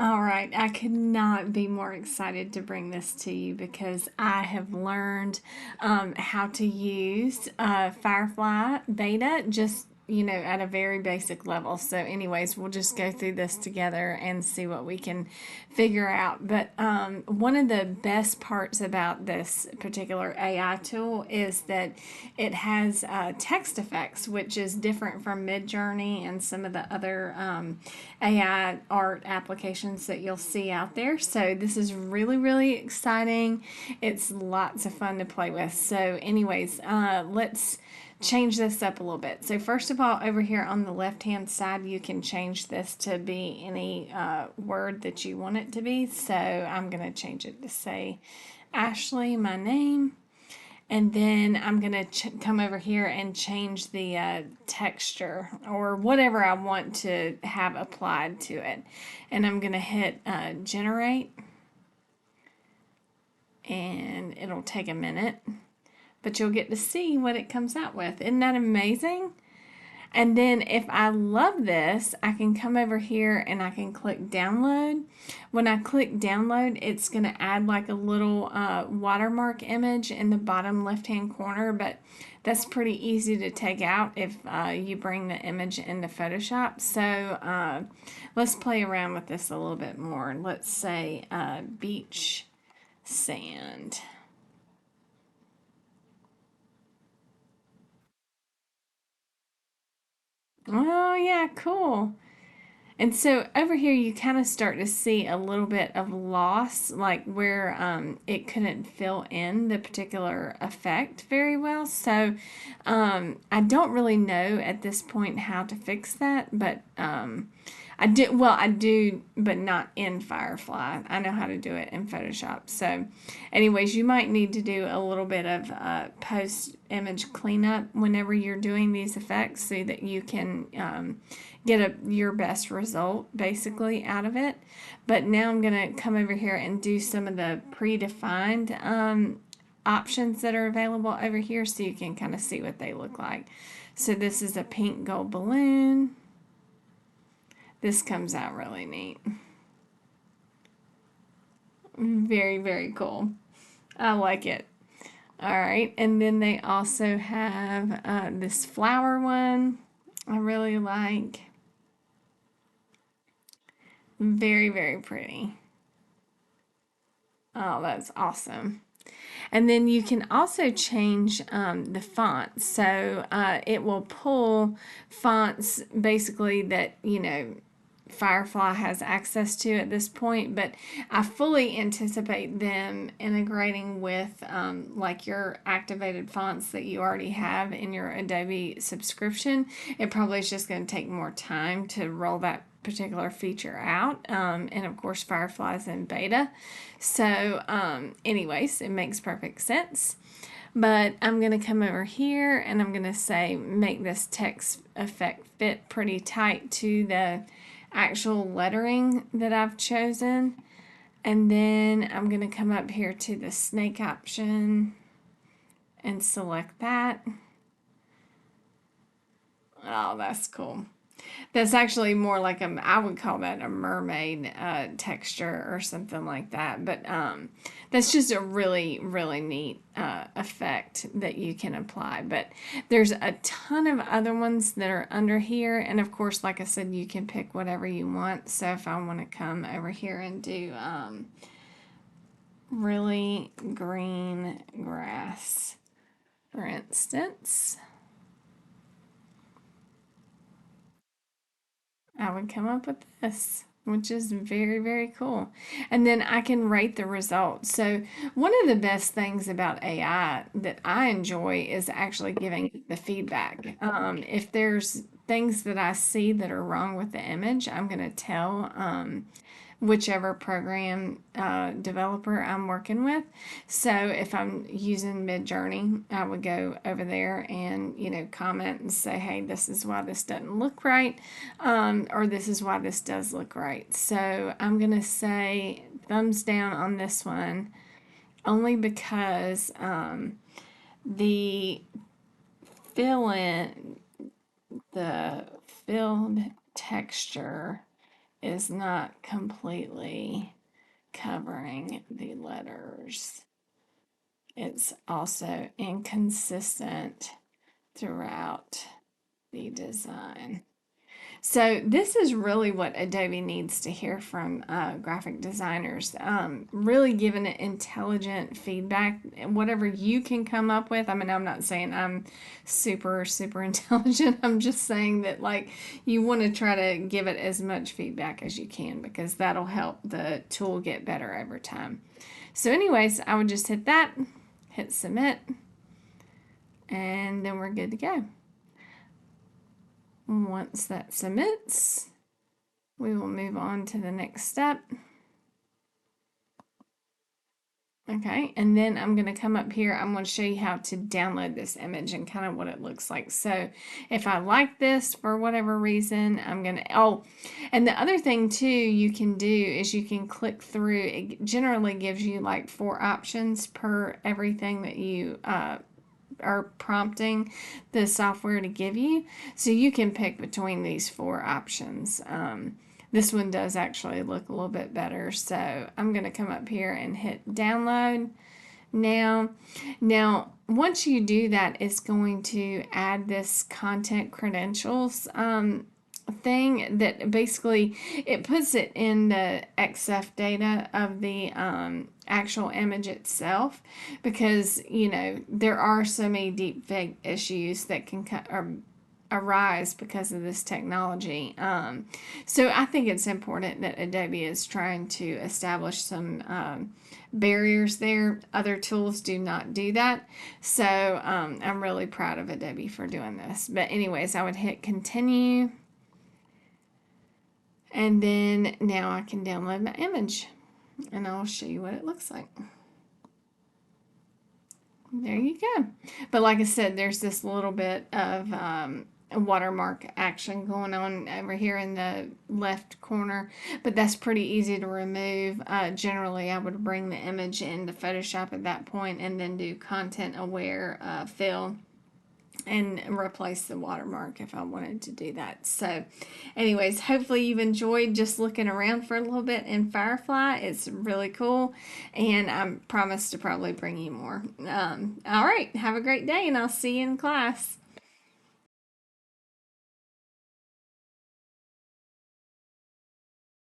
All right, I could not be more excited to bring this to you because I have learned how to use Firefly Beta just at a very basic level. So, anyways, we'll just go through this together and see what we can figure out. But one of the best parts about this particular AI tool is that it has text effects, which is different from Midjourney and some of the other AI art applications that you'll see out there. So this is really, really exciting. It's lots of fun to play with. So, anyways, let's change this up a little bit. So first of all, over here on the left hand side, you can change this to be any word that you want it to be. So I'm going to change it to say Ashley, my name. And then I'm going to come over here and change the texture or whatever I want to have applied to it. And I'm going to hit generate, and it'll take a minute, but you'll get to see what it comes out with. Isn't that amazing? And then if I love this, I can come over here and I can click download. When I click download, it's going to add like a little watermark image in the bottom left-hand corner, but that's pretty easy to take out if you bring the image into Photoshop. So let's play around with this a little bit more. Let's say beach sand. Oh, yeah, cool. And so over here, you kind of start to see a little bit of loss, like where it couldn't fill in the particular effect very well. So I don't really know at this point how to fix that, but I do, but not in Firefly. I know how to do it in Photoshop. So, anyways, you might need to do a little bit of post image cleanup whenever you're doing these effects so that you can get your best result basically out of it. But now I'm going to come over here and do some of the predefined options that are available over here so you can kind of see what they look like. So this is a pink gold balloon. This comes out really neat. Very, very cool. I like it. All right, and then they also have this flower one I really like. Very, very pretty. Oh, that's awesome. And then you can also change the font. So it will pull fonts basically that, Firefly has access to at this point, but I fully anticipate them integrating with like your activated fonts that you already have in your Adobe subscription. It probably is just going to take more time to roll that particular feature out. And of course, Firefly's in beta. So, anyways, it makes perfect sense. But I'm going to come over here and I'm going to say make this text effect fit pretty tight to the actual lettering that I've chosen. And then I'm going to come up here to the snake option and select that. Oh, that's cool. That's actually more like I would call that a mermaid texture or something like that. But that's just a really, really neat effect that you can apply. But there's a ton of other ones that are under here. And of course, like I said, you can pick whatever you want. So if I want to come over here and do really green grass, for instance, I would come up with this, which is very, very cool. And then I can rate the results. So, one of the best things about AI that I enjoy is actually giving the feedback. If there's things that I see that are wrong with the image, I'm going to tell whichever program developer I'm working with. So if I'm using Midjourney, I would go over there and comment and say, hey, this is why this doesn't look right, or this is why this does look right. So I'm gonna say thumbs down on this one, only because the fill in the filled texture is not completely covering the letters. It's also inconsistent throughout the design. So this is really what Adobe needs to hear from graphic designers. Really giving it intelligent feedback, whatever you can come up with. I mean, I'm not saying I'm super, super intelligent. I'm just saying that like you want to try to give it as much feedback as you can because that'll help the tool get better over time. So anyways, I would just hit that, hit submit, and then we're good to go. Once that submits, we will move on to the next step. Okay, and then I'm going to come up here. I'm going to show you how to download this image and kind of what it looks like. So if I like this for whatever reason, I'm going to, oh, and the other thing too you can do is you can click through. It generally gives you like 4 options per everything that you are prompting the software to give you. So you can pick between these 4 options. This one does actually look a little bit better. So I'm going to come up here and hit download now. Now, once you do that, it's going to add this content credentials thing that basically it puts it in the XF data of the actual image itself because there are so many deep fake issues that can arise because of this technology. So I think it's important that Adobe is trying to establish some barriers there. Other tools do not do that. So I'm really proud of Adobe for doing this. But anyways, I would hit continue. And then now I can download my image. And I'll show you what it looks like. There you go. But like I said, there's this little bit of watermark action going on over here in the left corner, but that's pretty easy to remove. Generally, I would bring the image into Photoshop at that point and then do content aware fill and replace the watermark if I wanted to do that. So anyways, hopefully you've enjoyed just looking around for a little bit in Firefly. It's really cool, and I promise to probably bring you more. All right, have a great day, and I'll see you in class.